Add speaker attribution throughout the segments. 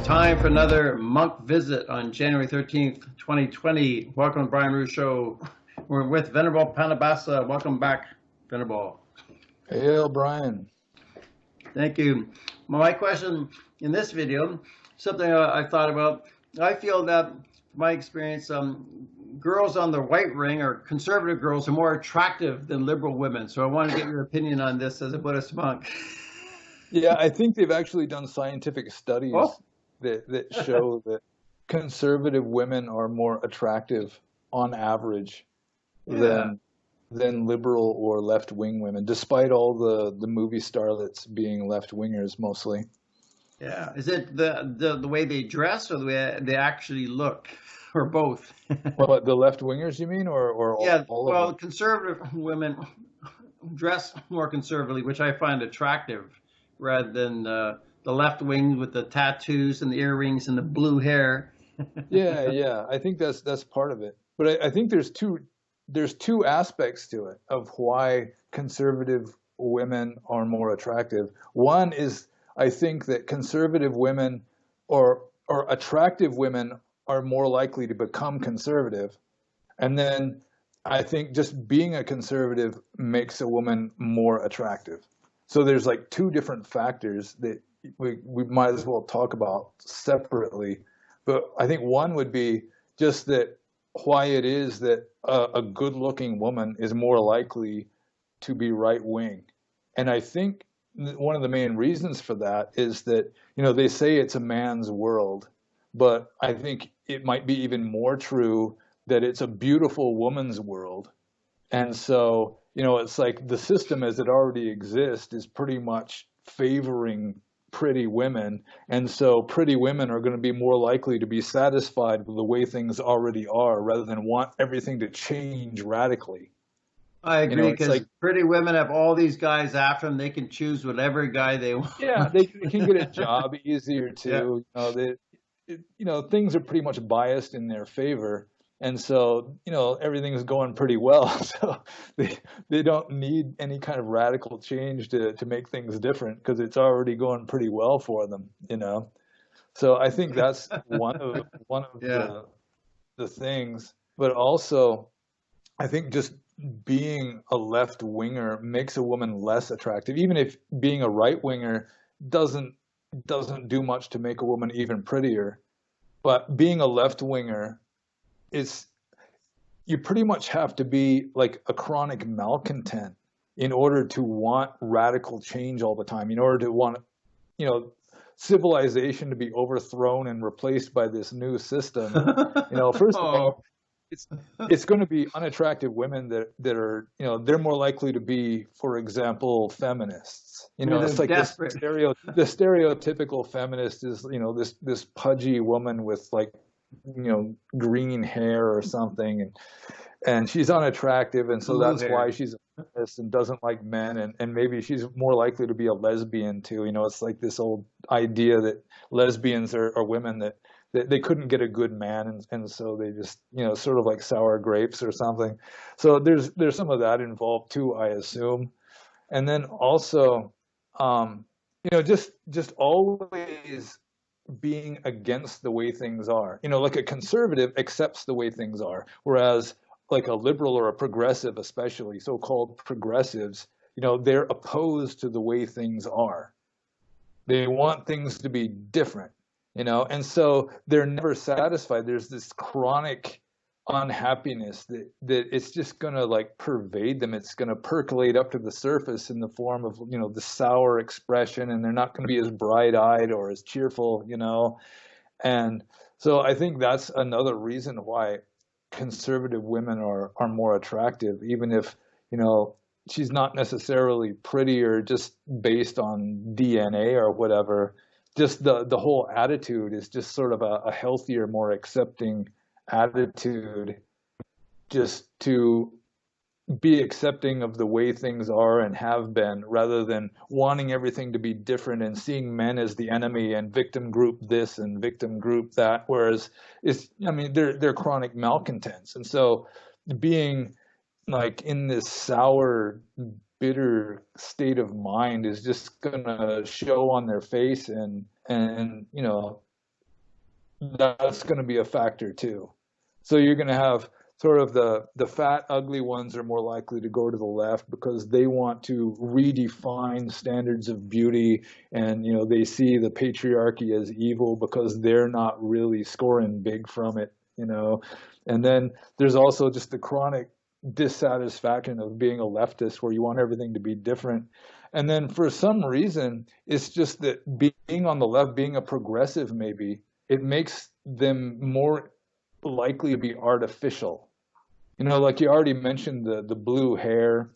Speaker 1: time for another monk visit on January 13th, 2020. Welcome to Brian Ruhe Show. We're with Venerable Pannobhasa. Welcome back, Venerable.
Speaker 2: Hail, Brian.
Speaker 1: Thank you. My question in this video, something I thought about, I feel that, my experience, girls on the right ring, or conservative girls, are more attractive than liberal women. So I want to get your opinion on this as a Buddhist monk.
Speaker 2: Yeah, I think they've actually done scientific studies that show that conservative women are more attractive on average than liberal or left-wing women, despite all the movie starlets being left-wingers mostly.
Speaker 1: Yeah. Is it the way they dress or the way they actually look, or both?
Speaker 2: Well, the left-wingers, you mean, or
Speaker 1: yeah,
Speaker 2: all
Speaker 1: well,
Speaker 2: of them?
Speaker 1: conservative women dress more conservatively, which I find attractive, rather than the left wing with the tattoos and the earrings and the blue hair.
Speaker 2: Yeah. I think that's part of it. But I think there's two aspects to it of why conservative women are more attractive. One is, I think that conservative women or attractive women are more likely to become conservative. And then I think just being a conservative makes a woman more attractive. So there's like two different factors that we might as well talk about separately. But I think one would be just that why it is that a good-looking woman is more likely to be right-wing. And I think one of the main reasons for that is that, they say it's a man's world, but I think it might be even more true that it's a beautiful woman's world. And so, it's like the system as it already exists is pretty much favoring pretty women. And so pretty women are going to be more likely to be satisfied with the way things already are rather than want everything to change radically.
Speaker 1: I agree, because pretty women have all these guys after them. They can choose whatever guy they want.
Speaker 2: Yeah, they can get a job easier too. Yeah. Things are pretty much biased in their favor. And so, everything's going pretty well. So they don't need any kind of radical change to make things different because it's already going pretty well for them, So I think that's one of the things. But also, I think just being a left winger makes a woman less attractive, even if being a right winger doesn't do much to make a woman even prettier. But being a left winger, you pretty much have to be like a chronic malcontent in order to want radical change all the time, in order to want, civilization to be overthrown and replaced by this new system. First of all, it's going to be unattractive women that are, they're more likely to be, for example, feminists. It's like the stereotypical feminist is, this pudgy woman with like, green hair or something, and she's unattractive, and so that's why she's a feminist and doesn't like men, and maybe she's more likely to be a lesbian too. It's like this old idea that lesbians are women that they couldn't get a good man, and so they just sort of like sour grapes or something. So there's some of that involved too, I assume. And then also just always being against the way things are. Like a conservative accepts the way things are, whereas like a liberal or a progressive, especially so-called progressives, they're opposed to the way things are. They want things to be different, and so they're never satisfied. There's this chronic unhappiness that it's just going to like pervade them. It's going to percolate up to the surface in the form of, the sour expression, and they're not going to be as bright-eyed or as cheerful, And so I think that's another reason why conservative women are more attractive, even if, she's not necessarily prettier just based on DNA or whatever. Just the whole attitude is just sort of a healthier, more accepting attitude, just to be accepting of the way things are and have been, rather than wanting everything to be different and seeing men as the enemy and victim group this and victim group that. Whereas they're chronic malcontents, and so being like in this sour, bitter state of mind is just gonna show on their face, and that's going to be a factor too. So you're going to have sort of the fat, ugly ones are more likely to go to the left because they want to redefine standards of beauty, and they see the patriarchy as evil because they're not really scoring big from it. And then there's also just the chronic dissatisfaction of being a leftist where you want everything to be different. And then for some reason, it's just that being on the left, being a progressive maybe, it makes them more likely to be artificial. Like you already mentioned, the blue hair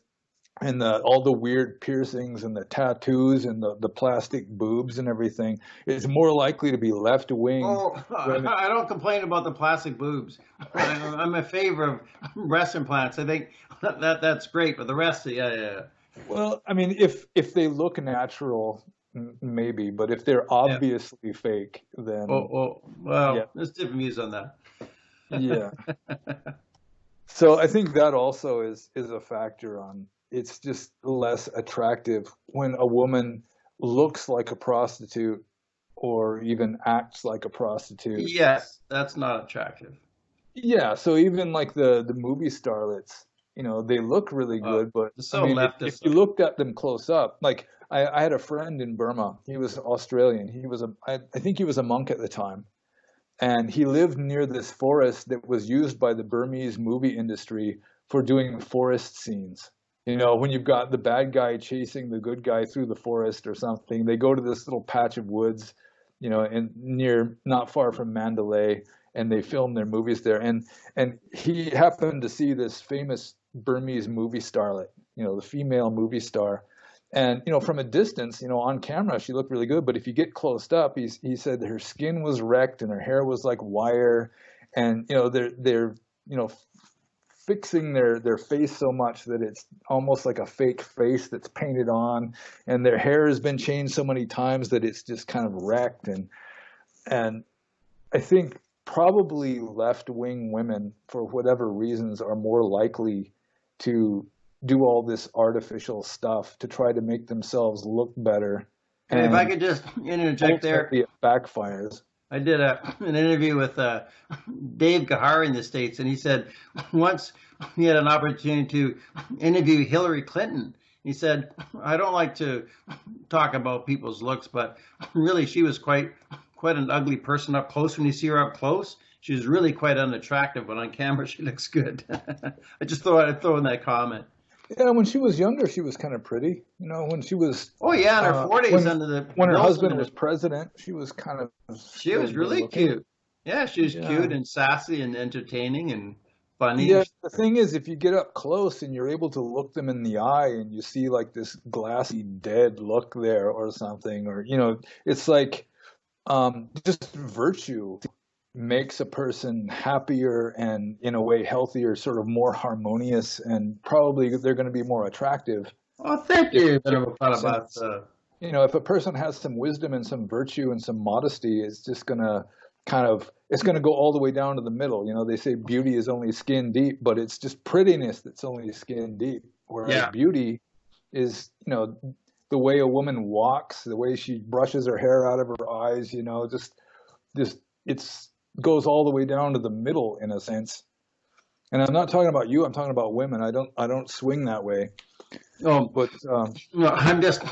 Speaker 2: and all the weird piercings and the tattoos and the plastic boobs and everything. It's more likely to be left wing.
Speaker 1: Oh, I don't complain about the plastic boobs. I'm in favor of breast implants. I think that's great, but the rest, yeah.
Speaker 2: Well, I mean, if they look natural, maybe, but if they're obviously fake, then
Speaker 1: well, yeah. There's different views on that.
Speaker 2: Yeah. So I think that also is a factor on. It's just less attractive when a woman looks like a prostitute or even acts like a prostitute.
Speaker 1: Yes, that's not attractive.
Speaker 2: Yeah, so even like the movie starlets, they look really good, but
Speaker 1: so
Speaker 2: I mean, if you looked at them close up, like I had a friend in Burma. He was Australian. I think he was a monk at the time. And he lived near this forest that was used by the Burmese movie industry for doing forest scenes. When you've got the bad guy chasing the good guy through the forest or something, they go to this little patch of woods, not far from Mandalay, and they film their movies there. And he happened to see this famous Burmese movie starlet, the female movie star. And, from a distance, on camera, she looked really good. But if you get close up, he said her skin was wrecked and her hair was like wire. And, they're fixing their face so much that it's almost like a fake face that's painted on. And their hair has been changed so many times that it's just kind of wrecked. And I think probably left-wing women, for whatever reasons, are more likely to do all this artificial stuff to try to make themselves look better.
Speaker 1: And if I could just interject there,
Speaker 2: it backfires.
Speaker 1: I did an interview with Dave Gahari in the States, and he said once he had an opportunity to interview Hillary Clinton. He said, I don't like to talk about people's looks, but really she was quite an ugly person up close. When you see her up close, she's really quite unattractive, but on camera she looks good. I just thought I'd throw in that comment.
Speaker 2: Yeah, when she was younger, she was kind of pretty. When she was
Speaker 1: in her 40s,
Speaker 2: when her husband was president, she was kind of.
Speaker 1: She was really cute. Yeah, she was cute and sassy and entertaining and funny.
Speaker 2: Yeah, the thing is, if you get up close and you're able to look them in the eye and you see like this glassy, dead look there or something, or it's like just virtue makes a person happier and in a way healthier, sort of more harmonious, and probably they're going to be more attractive.
Speaker 1: Oh, thank you.
Speaker 2: If a person has some wisdom and some virtue and some modesty, it's just going to it's going to go all the way down to the middle. They say beauty is only skin deep, but it's just prettiness that's only skin deep. Whereas beauty is, the way a woman walks, the way she brushes her hair out of her eyes, it's goes all the way down to the middle in a sense. And I'm not talking about you, I'm talking about women. I don't swing that way.
Speaker 1: Oh, but I'm just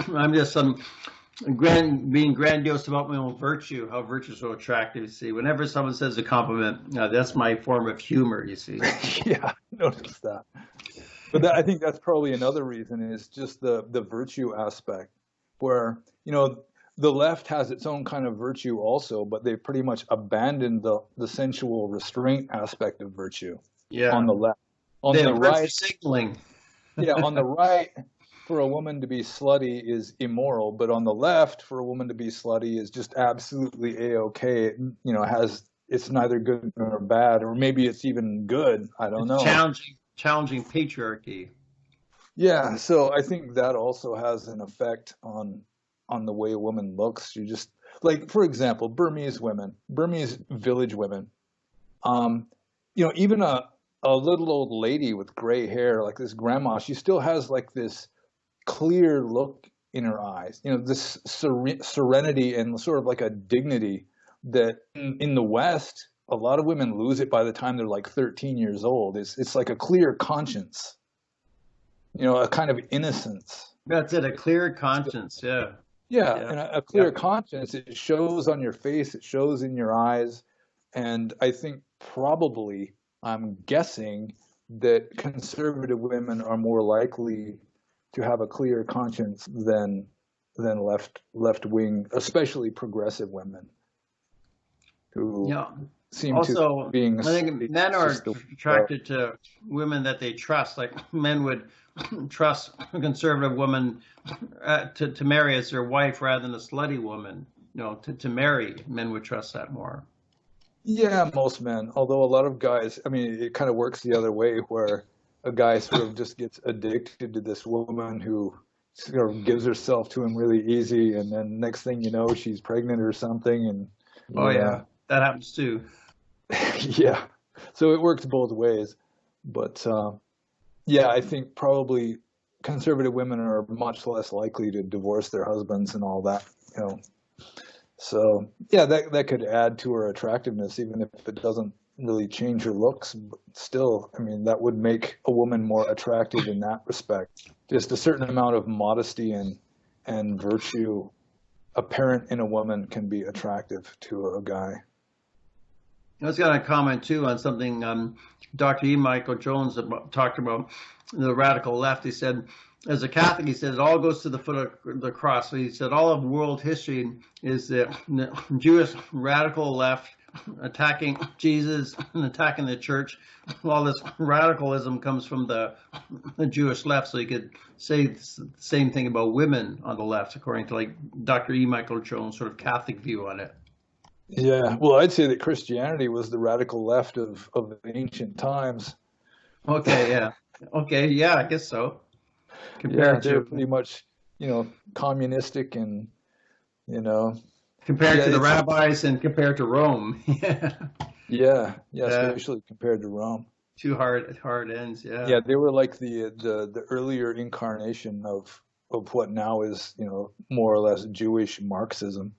Speaker 1: being grandiose about my own virtue, how virtue is so attractive. You see, whenever someone says a compliment, that's my form of humor, you see.
Speaker 2: Yeah, I noticed that. But I think that's probably another reason, is just the virtue aspect, where, the left has its own kind of virtue also, but they pretty much abandoned the sensual restraint aspect of virtue.
Speaker 1: Yeah.
Speaker 2: On the left. On the right,
Speaker 1: signaling.
Speaker 2: Yeah, on the right, for a woman to be slutty is immoral, but on the left, for a woman to be slutty is just absolutely A-okay. It's neither good nor bad, or maybe it's even good. I don't know.
Speaker 1: Challenging patriarchy.
Speaker 2: Yeah, so I think that also has an effect on the way a woman looks. You just, like, for example, Burmese village women, even a little old lady with gray hair, like this grandma, she still has like this clear look in her eyes, this serenity and sort of like a dignity that in the West, a lot of women lose it by the time they're like 13 years old. It's like a clear conscience, a kind of innocence.
Speaker 1: That's it, a clear conscience. Yeah.
Speaker 2: Yeah,
Speaker 1: Yeah.
Speaker 2: and a clear conscience, it shows on your face, it shows in your eyes. And I think probably, I'm guessing, that conservative women are more likely to have a clear conscience than left wing, especially progressive women, who seem
Speaker 1: also,
Speaker 2: to being.
Speaker 1: I think men are attracted to women that they trust. Like men would trust a conservative woman to marry as their wife rather than a slutty woman. To marry, men would trust that more.
Speaker 2: Yeah, most men. Although a lot of guys, I mean, it kind of works the other way, where a guy sort of just gets addicted to this woman who sort of gives herself to him really easy, and then next thing you know, she's pregnant or something. And
Speaker 1: that happens too.
Speaker 2: Yeah, so it works both ways. But I think probably conservative women are much less likely to divorce their husbands and all that. So yeah, that could add to her attractiveness, even if it doesn't really change her looks. But still, I mean, that would make a woman more attractive in that respect. Just a certain amount of modesty and virtue apparent in a woman can be attractive to a guy.
Speaker 1: I was going to comment too on something Dr. E. Michael Jones talked about the radical left. He said, as a Catholic, he said, it all goes to the foot of the cross. So he said all of world history is the Jewish radical left attacking Jesus and attacking the church. All this radicalism comes from the Jewish left. So you could say the same thing about women on the left, according to like Dr. E. Michael Jones' sort of Catholic view on it.
Speaker 2: Yeah, well, I'd say that Christianity was the radical left of ancient times.
Speaker 1: Okay, yeah. Okay, yeah, I guess so.
Speaker 2: They're pretty much, communistic and,
Speaker 1: Compared to the rabbis and compared to Rome.
Speaker 2: Especially compared to Rome.
Speaker 1: Two hard ends, yeah.
Speaker 2: Yeah, they were like the earlier incarnation of what now is, more or less Jewish Marxism.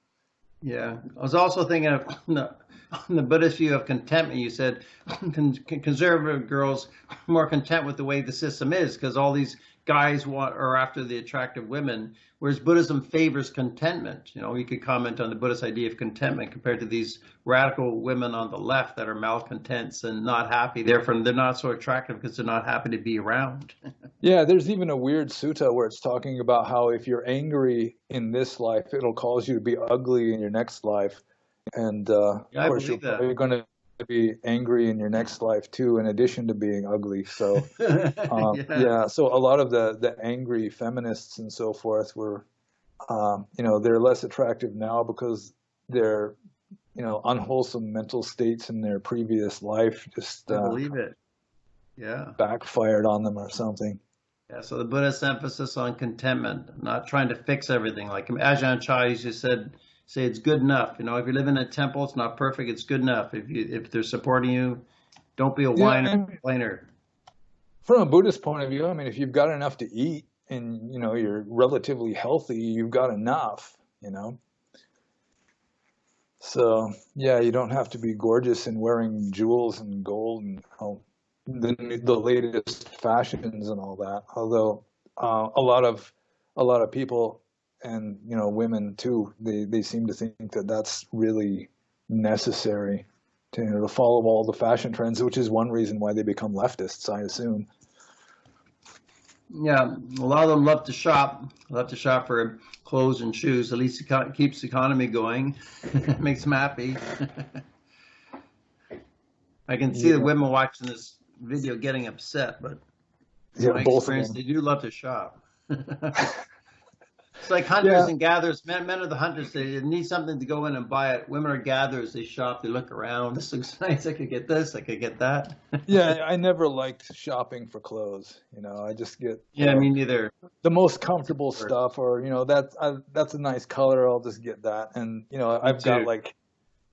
Speaker 1: Yeah, I was also thinking of the Buddhist view of contentment. You said conservative girls are more content with the way the system is because all these guys are after the attractive women, whereas Buddhism favors contentment. You could comment on the Buddhist idea of contentment compared to these radical women on the left that are malcontents and not happy. Therefore, they're not so attractive because they're not happy to be around.
Speaker 2: Yeah, there's even a weird sutta where it's talking about how if you're angry in this life, it'll cause you to be ugly in your next life. And of course, you're probably going to be angry in your next life too, in addition to being ugly. So so a lot of the angry feminists and so forth were they're less attractive now because their unwholesome mental states in their previous life just
Speaker 1: I believe it
Speaker 2: backfired on them or something.
Speaker 1: Yeah, so the Buddhist emphasis on contentment, not trying to fix everything. Like Ajahn Chah used to say it's good enough. If you live in a temple, it's not perfect. It's good enough. If they're supporting you, don't be a whiner and complainer.
Speaker 2: From a Buddhist point of view, I mean, if you've got enough to eat and you're relatively healthy, you've got enough. So yeah, you don't have to be gorgeous and wearing jewels and gold and the latest fashions and all that. Although a lot of people and women too, they seem to think that that's really necessary to follow all the fashion trends, which is one reason why they become leftists, I assume.
Speaker 1: Yeah, a lot of them love to shop for clothes and shoes. At least it keeps the economy going. Makes them happy. I can see the women watching this video getting upset, but in my experience, they do love to shop. It's like hunters and gatherers. Men are the hunters. They need something to go in and buy it. Women are gatherers. They shop. They look around. This looks nice. I could get this. I could get that.
Speaker 2: Yeah, I never liked shopping for clothes. I just get
Speaker 1: me neither.
Speaker 2: The most comfortable stuff, or that's a nice color. I'll just get that. And I've got like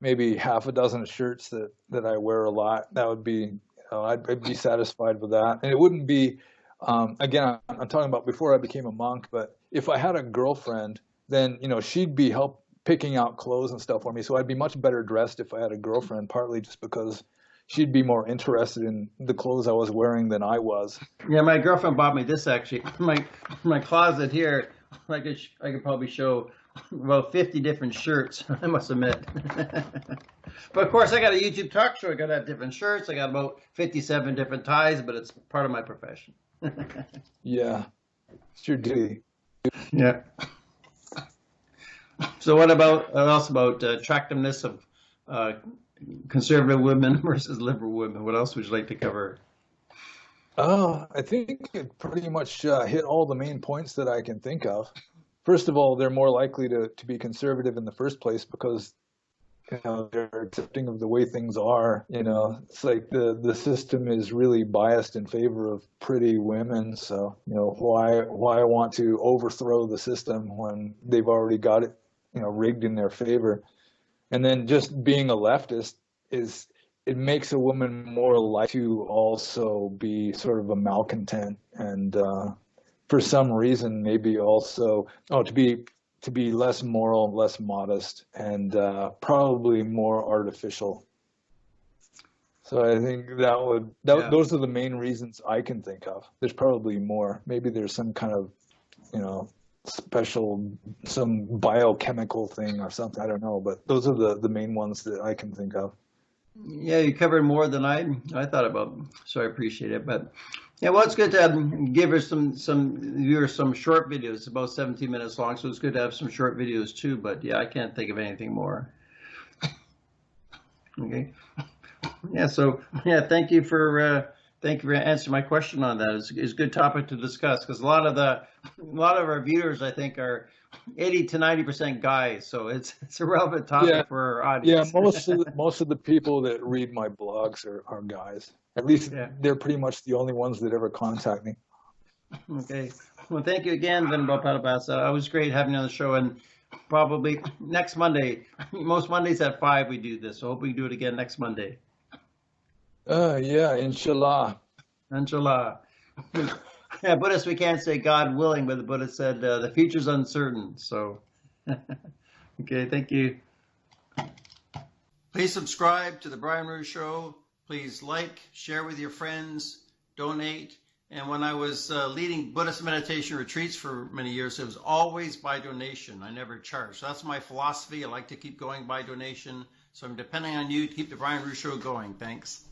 Speaker 2: maybe half a dozen shirts that I wear a lot. That would be I'd be satisfied with that. And it wouldn't be. Again, I'm talking about before I became a monk, but if I had a girlfriend, then, she'd be picking out clothes and stuff for me. So I'd be much better dressed if I had a girlfriend, partly just because she'd be more interested in the clothes I was wearing than I was.
Speaker 1: Yeah, my girlfriend bought me this actually. My closet here, I could probably show about 50 different shirts, I must admit. But of course, I got a YouTube talk show. I got to have different shirts. I got about 57 different ties, but it's part of my profession.
Speaker 2: Yeah, it's your duty.
Speaker 1: Yeah. So what else about attractiveness of conservative women versus liberal women? What else would you like to cover?
Speaker 2: I think it pretty much hit all the main points that I can think of. First of all, they're more likely to be conservative in the first place because they're accepting of the way things are. It's like the system is really biased in favor of pretty women. So why want to overthrow the system when they've already got it rigged in their favor? And then just being a leftist it makes a woman more likely to also be sort of a malcontent and for some reason maybe also to be less moral, less modest, and probably more artificial. So I think those are the main reasons I can think of. There's probably more. Maybe there's some kind of special, some biochemical thing or something. I don't know, but those are the main ones that I can think of.
Speaker 1: Yeah, you covered more than I thought about, so I appreciate it. But yeah, well, it's good to give her some viewers some short videos, about 17 minutes long. So it's good to have some short videos too. But yeah, I can't think of anything more. Okay. Yeah. So yeah, thank you for answering my question on that. It's a good topic to discuss because a lot of our viewers, I think, are 80 to 90% guys, so it's a relevant topic for our audience.
Speaker 2: Yeah, most of the people that read my blogs are guys. At least they're pretty much the only ones that ever contact me.
Speaker 1: Okay. Well, thank you again, Venerable Pannobhasa. It was great having you on the show, and probably next Monday. Most Mondays at 5 we do this, so I hope we can do it again next Monday.
Speaker 2: Yeah, inshallah.
Speaker 1: Inshallah. Yeah, Buddhists, we can't say God willing, but the Buddha said the future's uncertain. So, okay, thank you. Please subscribe to the Brian Ruhe Show. Please like, share with your friends, donate. And when I was leading Buddhist meditation retreats for many years, it was always by donation. I never charged. So that's my philosophy. I like to keep going by donation. So I'm depending on you to keep the Brian Ruhe Show going. Thanks.